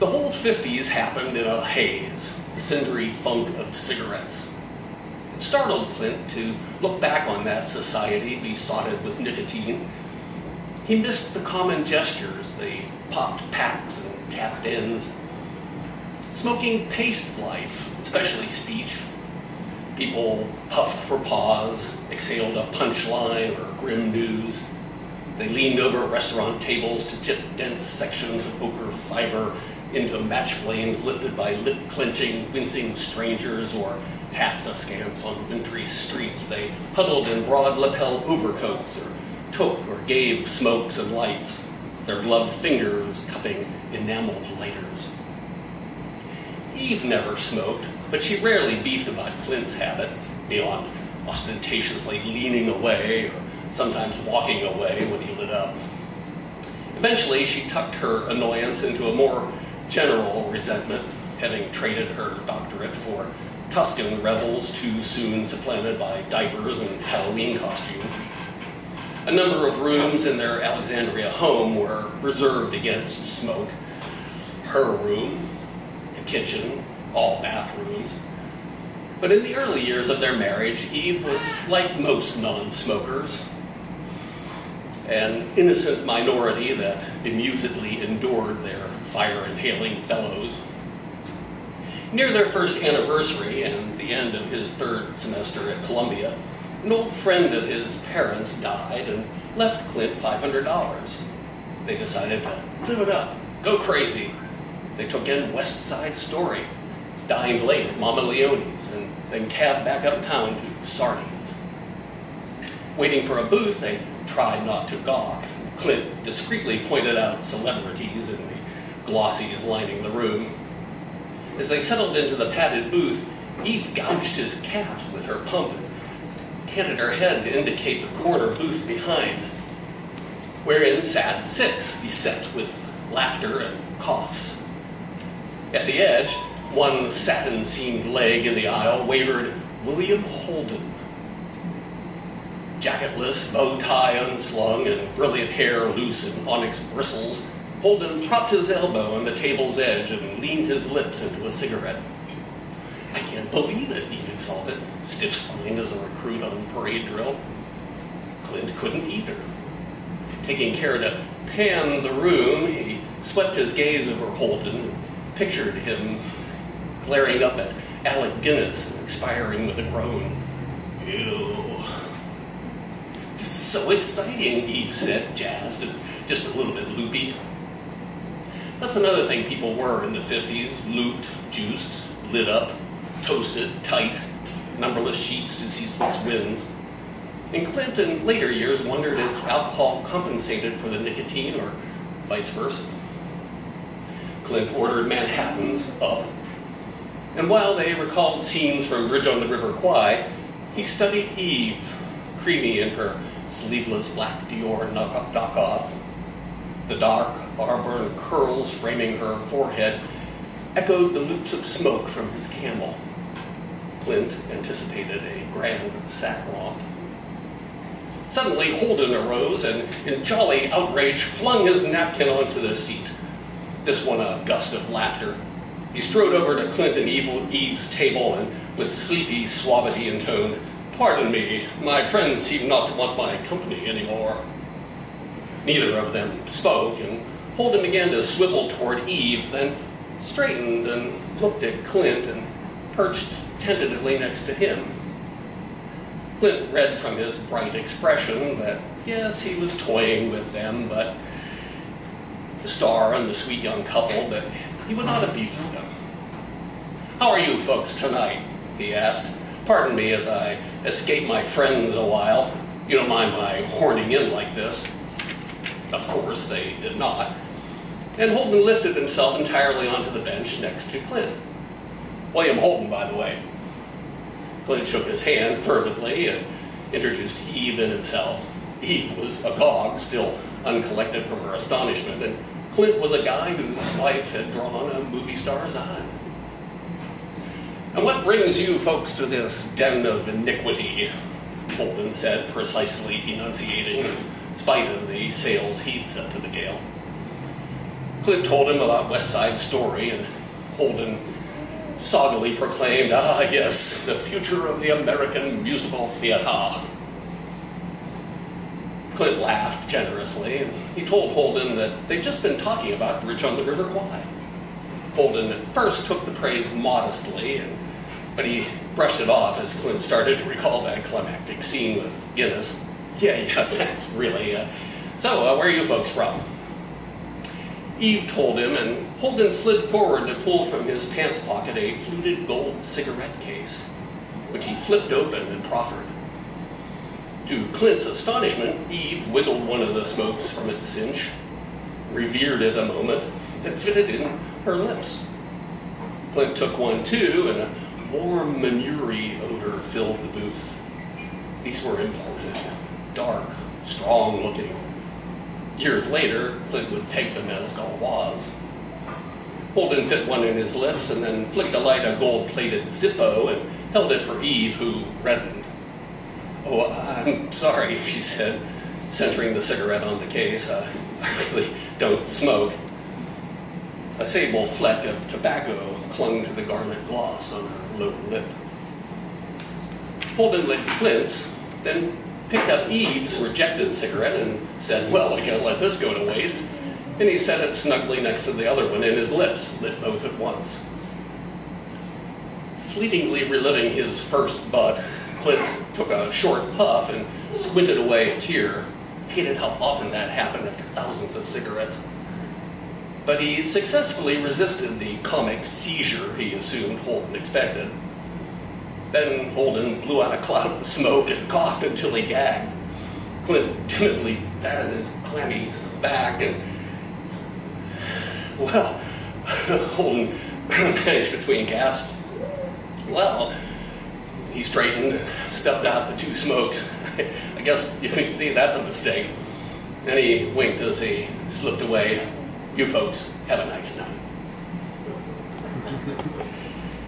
The whole 50s happened in a haze, the cindery funk of cigarettes. It startled Clint to look back on that society besotted with nicotine. He missed the common gestures, the popped packs and tapped ends. Smoking paced life, especially speech. People puffed for pause, exhaled a punchline or grim news. They leaned over restaurant tables to tip dense sections of ochre fiber into match flames lifted by lip-clenching, wincing strangers or hats askance on wintry streets. They huddled in broad lapel overcoats or took or gave smokes and lights, their gloved fingers cupping enamel lighters. Eve never smoked, but she rarely beefed about Clint's habit, beyond ostentatiously leaning away or sometimes walking away when he lit up. Eventually, she tucked her annoyance into a more general resentment, having traded her doctorate for Tuscan revels too soon supplanted by diapers and Halloween costumes. A number of rooms in their Alexandria home were reserved against smoke. Her room, the kitchen, all bathrooms. But in the early years of their marriage, Eve was like most non-smokers, an innocent minority that bemusedly endured their fire-inhaling fellows. Near their first anniversary and the end of his third semester at Columbia, an old friend of his parents died and left Clint $500. They decided to live it up, go crazy. They took in West Side Story, dined late at Mama Leone's, and then cabbed back uptown to Sardines. Waiting for a booth, they tried not to gawk. Clint discreetly pointed out celebrities in the glossies lining the room. As they settled into the padded booth, Eve gouged his calf with her pump and canted her head to indicate the corner booth behind, wherein sat six beset with laughter and coughs. At the edge, one satin-seamed leg in the aisle wavered William Holden. Jacketless, bow tie unslung, and brilliant hair loose in onyx bristles, Holden propped his elbow on the table's edge and leaned his lips into a cigarette. "I can't believe it," Eve exulted, stiff-spined as a recruit on parade drill. Clint couldn't either. Taking care to pan the room, he swept his gaze over Holden and pictured him glaring up at Alec Guinness and expiring with a groan. "Ew. This is so exciting," Eve said, jazzed and just a little bit loopy. That's another thing people were in the 50s, looped, juiced, lit up, toasted, tight, numberless sheets to ceaseless winds. And Clint in later years wondered if alcohol compensated for the nicotine or vice versa. Clint ordered Manhattans up, and while they recalled scenes from Bridge on the River Kwai, he studied Eve, creamy in her sleeveless black Dior knockoff. The dark auburn curls framing her forehead echoed the loops of smoke from his Camel. Clint anticipated a grand sack romp. Suddenly, Holden arose and, in jolly outrage, flung his napkin onto the seat. This won a gust of laughter. He strode over to Clint and Eve's table and, with sleepy suavity intoned, "Pardon me, my friends seem not to want my company anymore." Neither of them spoke, and Holden began to swivel toward Eve, then straightened and looked at Clint and perched tentatively next to him. Clint read from his bright expression that, yes, he was toying with them, but the star and the sweet young couple, but he would not abuse them. "How are you folks tonight?" he asked. "Pardon me as I escape my friends a while. You don't mind my horning in like this?" Of course, they did not. And Holden lifted himself entirely onto the bench next to Clint. "William Holden, by the way." Clint shook his hand fervently and introduced Eve and himself. Eve was agog, still uncollected from her astonishment, and Clint was a guy whose wife had drawn a movie star's eye. "And what brings you folks to this den of iniquity?" Holden said, precisely enunciating, in spite of the sails he'd set to the gale. Clint told him about West Side Story, and Holden soggily proclaimed, "Ah, yes, the future of the American musical theater." Clint laughed generously, and he told Holden that they'd just been talking about Bridge on the River Kwai. Holden at first took the praise modestly, but he brushed it off as Clint started to recall that climactic scene with Guinness. Yeah, thanks, really. So, where are you folks from?" Eve told him, and Holden slid forward to pull from his pants pocket a fluted gold cigarette case, which he flipped open and proffered. To Clint's astonishment, Eve wiggled one of the smokes from its cinch, revered it a moment, then fitted in her lips. Clint took one too, and a warm manure odor filled the booth. These were imported, dark, strong-looking. Years later, Clint would peg them as Gauloise. Holden fit one in his lips and then flicked alight a gold-plated Zippo and held it for Eve, who reddened. "Oh, I'm sorry," she said, centering the cigarette on the case. I really don't smoke." A sable fleck of tobacco clung to the garnet gloss on her lower lip. Holden lit Clint's, then picked up Eve's rejected cigarette and said, "Well, I can't let this go to waste." And he set it snugly next to the other one in his lips, lit both at once. Fleetingly reliving his first butt, Clint took a short puff and squinted away a tear. Hated how often that happened after thousands of cigarettes. But he successfully resisted the comic seizure he assumed Holden expected. Then Holden blew out a cloud of smoke and coughed until he gagged. Clint timidly patted his clammy back and, well, Holden managed between gasps. "Well," he straightened and stepped out the two smokes. "I guess you can see that's a mistake." Then he winked as he slipped away. "You folks have a nice night."